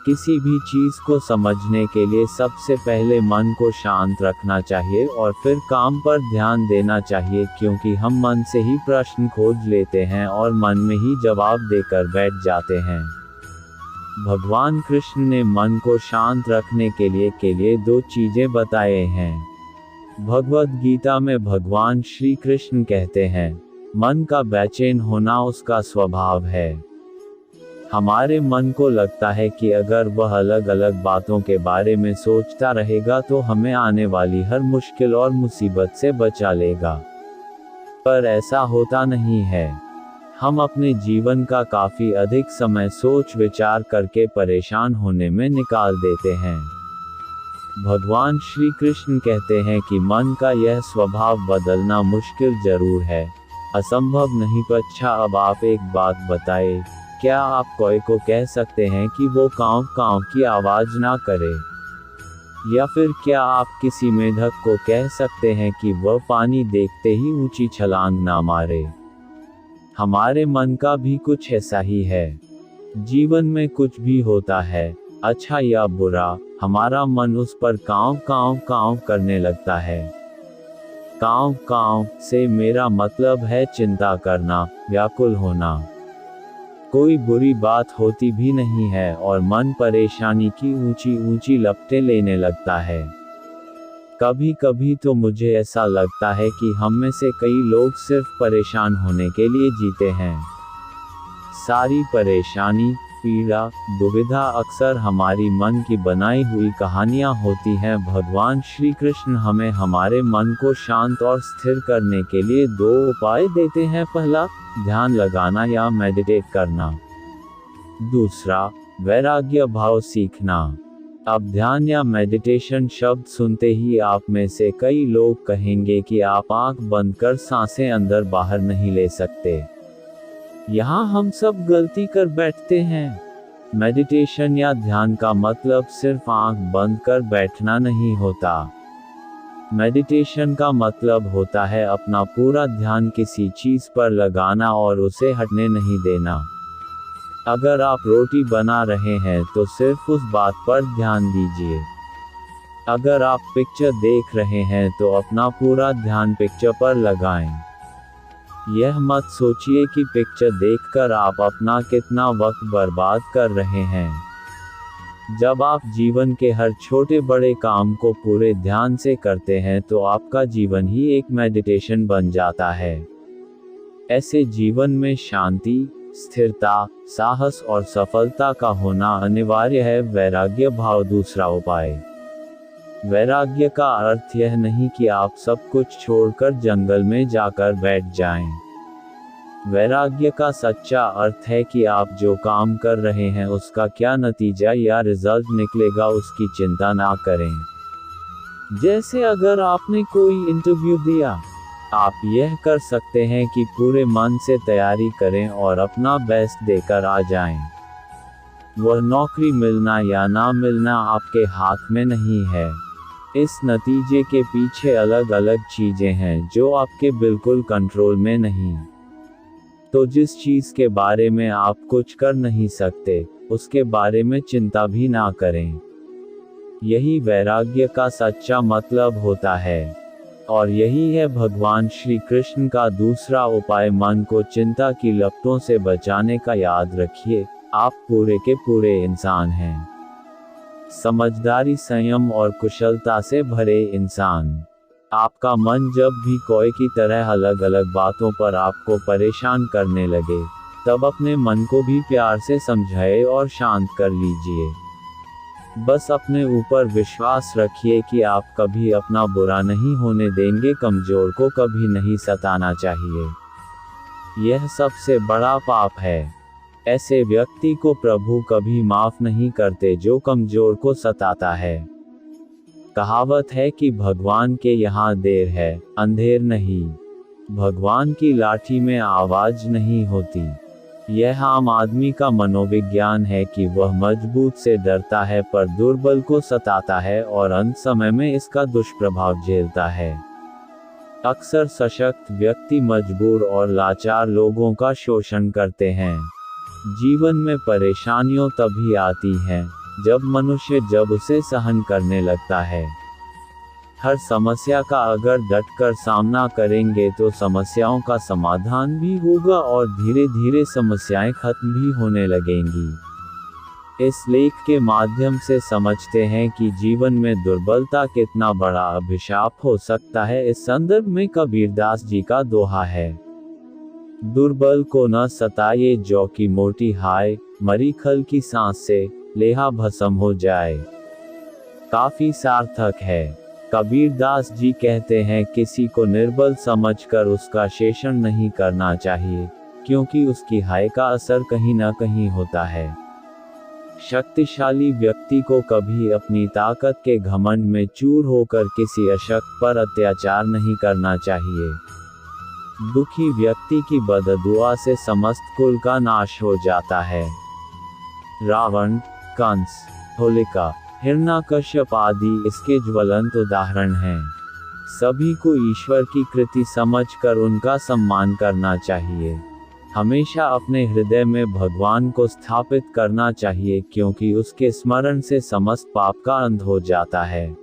किसी भी चीज को समझने के लिए सबसे पहले मन को शांत रखना चाहिए और फिर काम पर ध्यान देना चाहिए, क्योंकि हम मन से ही प्रश्न खोज लेते हैं और मन में ही जवाब देकर बैठ जाते हैं। भगवान कृष्ण ने मन को शांत रखने के लिए दो चीजें बताए हैं। भगवद गीता में भगवान श्री कृष्ण कहते हैं, मन का बेचैन होना उसका स्वभाव है। हमारे मन को लगता है कि अगर वह अलग अलग बातों के बारे में सोचता रहेगा तो हमें आने वाली हर मुश्किल और मुसीबत से बचा लेगा, पर ऐसा होता नहीं है। हम अपने जीवन का काफी अधिक समय सोच विचार करके परेशान होने में निकाल देते हैं। भगवान श्री कृष्ण कहते हैं कि मन का यह स्वभाव बदलना मुश्किल जरूर है, असंभव नहीं। अच्छा, अब आप एक बात बताएं, क्या आप कोई को कह सकते हैं कि वो कांव कांव की आवाज ना करे? या फिर क्या आप किसी मेढक को कह सकते हैं कि वह पानी देखते ही ऊंची छलांग ना मारे? हमारे मन का भी कुछ ऐसा ही है। जीवन में कुछ भी होता है, अच्छा या बुरा, हमारा मन उस पर कांव कांव कांव करने लगता है। कांव कांव से मेरा मतलब है चिंता करना, व्याकुल होना। कोई बुरी बात होती भी नहीं है और मन परेशानी की ऊंची ऊंची लपटें लेने लगता है। कभी कभी तो मुझे ऐसा लगता है कि हम में से कई लोग सिर्फ परेशान होने के लिए जीते हैं। सारी परेशानी, पीड़ा, दुविधा अक्सर हमारी मन की बनाई हुई कहानियां होती हैं। भगवान श्री कृष्ण हमें हमारे मन को शांत और स्थिर करने के लिए दो उपाय देते हैं। पहला, ध्यान लगाना या मेडिटेट करना। दूसरा, वैराग्य भाव सीखना। अब ध्यान या मेडिटेशन शब्द सुनते ही आप में से कई लोग कहेंगे कि आप आंख बंद कर सांसें अंदर बाहर नहीं ले सकते। यहाँ हम सब गलती कर बैठते हैं। मेडिटेशन या ध्यान का मतलब सिर्फ आंख बंद कर बैठना नहीं होता। मेडिटेशन का मतलब होता है अपना पूरा ध्यान किसी चीज पर लगाना और उसे हटने नहीं देना। अगर आप रोटी बना रहे हैं तो सिर्फ उस बात पर ध्यान दीजिए। अगर आप पिक्चर देख रहे हैं तो अपना पूरा ध्यान पिक्चर पर लगाएं। यह मत सोचिए कि पिक्चर देखकर आप अपना कितना वक्त बर्बाद कर रहे हैं। जब आप जीवन के हर छोटे बड़े काम को पूरे ध्यान से करते हैं तो आपका जीवन ही एक मेडिटेशन बन जाता है। ऐसे जीवन में शांति, स्थिरता, साहस और सफलता का होना अनिवार्य है। वैराग्य भाव दूसरा उपाय। वैराग्य का अर्थ यह नहीं कि आप सब कुछ छोड़कर जंगल में जाकर बैठ जाएं। वैराग्य का सच्चा अर्थ है कि आप जो काम कर रहे हैं उसका क्या नतीजा या रिजल्ट निकलेगा उसकी चिंता ना करें। जैसे अगर आपने कोई इंटरव्यू दिया, आप यह कर सकते हैं कि पूरे मन से तैयारी करें और अपना बेस्ट देकर आ जाएं। वह नौकरी मिलना या ना मिलना आपके हाथ में नहीं है। इस नतीजे के पीछे अलग अलग चीजें हैं जो आपके बिल्कुल कंट्रोल में नहीं। तो जिस चीज के बारे में आप कुछ कर नहीं सकते, उसके बारे में चिंता भी ना करें। यही वैराग्य का सच्चा मतलब होता है। और यही है भगवान श्री कृष्ण का दूसरा उपाय। मन को चिंता की लपटों से बचाने का। याद रखिए, आप पूरे के पूरे इंसान हैं। समझदारी, संयम और कुशलता से भरे इंसान। आपका मन जब भी कोई की तरह अलग अलग बातों पर आपको परेशान करने लगे, तब अपने मन को भी प्यार से समझाए और शांत कर लीजिए। बस अपने ऊपर विश्वास रखिए कि आप कभी अपना बुरा नहीं होने देंगे। कमजोर को कभी नहीं सताना चाहिए। यह सबसे बड़ा पाप है। ऐसे व्यक्ति को प्रभु कभी माफ नहीं करते जो कमजोर को सताता है। कहावत है कि भगवान के यहाँ देर है, अंधेर नहीं। भगवान की लाठी में आवाज नहीं होती। यह आम आदमी का मनोविज्ञान है कि वह मजबूत से डरता है पर दुर्बल को सताता है और अंत समय में इसका दुष्प्रभाव झेलता है। अक्सर सशक्त व्यक्ति मजबूर और लाचार लोगों का शोषण करते हैं। जीवन में परेशानियां तभी आती हैं जब उसे सहन करने लगता है। हर समस्या का अगर डटकर सामना करेंगे तो समस्याओं का समाधान भी होगा और धीरे धीरे समस्याएं खत्म भी होने लगेंगी। इस लेख के माध्यम से समझते हैं कि जीवन में दुर्बलता कितना बड़ा अभिशाप हो सकता है। इस संदर्भ में कबीरदास जी का दोहा है, दुर्बल को न सताए जौ की मोटी हाय, मरी खल की सांस से लेहा भस्म हो जाए। काफी सार्थक है। कबीरदास जी कहते हैं किसी को निर्बल समझकर उसका शोषण नहीं करना चाहिए, क्योंकि उसकी हाय का असर कहीं न कहीं होता है। शक्तिशाली व्यक्ति को कभी अपनी ताकत के घमंड में चूर होकर किसी अशक्त पर अत्याचार नहीं करना चाहिए। दुखी व्यक्ति की बददुआ से समस्त कुल का नाश हो जाता है। रावण, कंस, होलिका, हिरण्यकश्यप आदि इसके ज्वलंत उदाहरण हैं। सभी को ईश्वर की कृति समझकर उनका सम्मान करना चाहिए। हमेशा अपने हृदय में भगवान को स्थापित करना चाहिए, क्योंकि उसके स्मरण से समस्त पाप का अंत हो जाता है।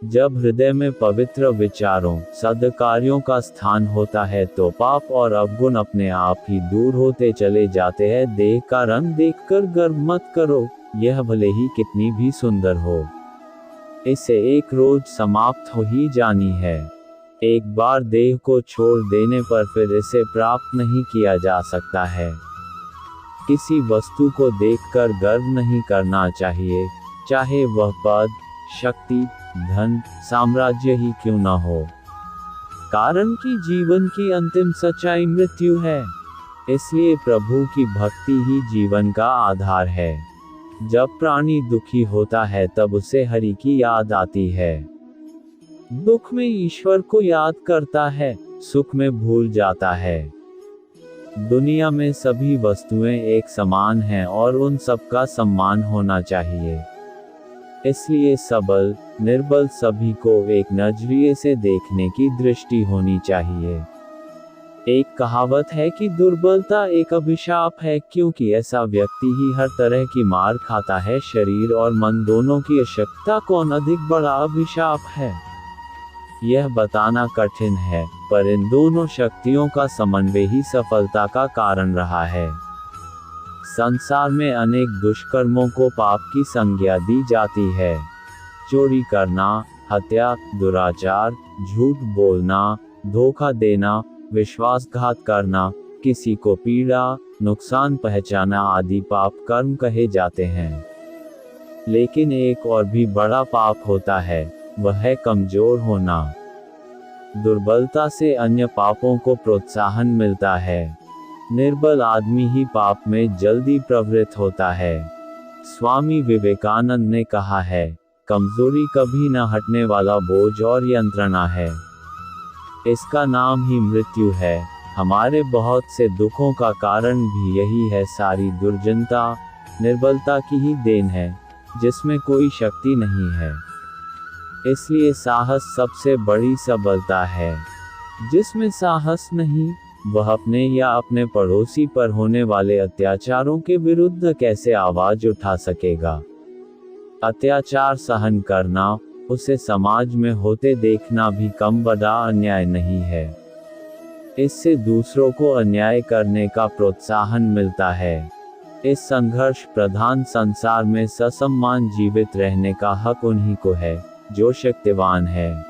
जब हृदय में पवित्र विचारों, सद्कार्यों का स्थान होता है तो पाप और अवगुण अपने आप ही दूर होते चले जाते हैं। देह का रंग देखकर गर्व मत करो, यह भले ही कितनी भी सुंदर हो, इसे एक रोज समाप्त हो ही जानी है। एक बार देह को छोड़ देने पर फिर इसे प्राप्त नहीं किया जा सकता है। किसी वस्तु को देखकर गर्व नहीं करना चाहिए, चाहे वह पद, शक्ति, धन, साम्राज्य ही क्यों न हो, कारण कि जीवन की अंतिम सच्चाई मृत्यु है। इसलिए प्रभु की भक्ति ही जीवन का आधार है। जब प्राणी दुखी होता है तब उसे हरि की याद आती है। दुख में ईश्वर को याद करता है, सुख में भूल जाता है। दुनिया में सभी वस्तुएं एक समान हैं और उन सबका सम्मान होना चाहिए। इसलिए सबल, निर्बल सभी को एक नजरिए से देखने की दृष्टि होनी चाहिए। एक कहावत है कि दुर्बलता एक अभिशाप है, क्योंकि ऐसा व्यक्ति ही हर तरह की मार खाता है। शरीर और मन दोनों की अशक्तता कौन अधिक बड़ा अभिशाप है, यह बताना कठिन है, पर इन दोनों शक्तियों का समन्वय ही सफलता का कारण रहा है। संसार में अनेक दुष्कर्मों को पाप की संज्ञा दी जाती है। चोरी करना, हत्या, दुराचार, झूठ बोलना, धोखा देना, विश्वासघात करना, किसी को पीड़ा, नुकसान पहुंचाना आदि पाप कर्म कहे जाते हैं। लेकिन एक और भी बड़ा पाप होता है, वह है कमजोर होना। दुर्बलता से अन्य पापों को प्रोत्साहन मिलता है। निर्बल आदमी ही पाप में जल्दी प्रवृत्त होता है। स्वामी विवेकानंद ने कहा है, कमजोरी कभी न हटने वाला बोझ और यंत्रणा है। इसका नाम ही मृत्यु है। हमारे बहुत से दुखों का कारण भी यही है। सारी दुर्जनता निर्बलता की ही देन है, जिसमें कोई शक्ति नहीं है। इसलिए साहस सबसे बड़ी सबलता है। जिसमें साहस नहीं, वह अपने या अपने पड़ोसी पर होने वाले अत्याचारों के विरुद्ध कैसे आवाज उठा सकेगा। अत्याचार सहन करना, उसे समाज में होते देखना भी कम बड़ा अन्याय नहीं है। इससे दूसरों को अन्याय करने का प्रोत्साहन मिलता है। इस संघर्ष प्रधान संसार में ससम्मान जीवित रहने का हक उन्हीं को है, जो शक्तिवान है।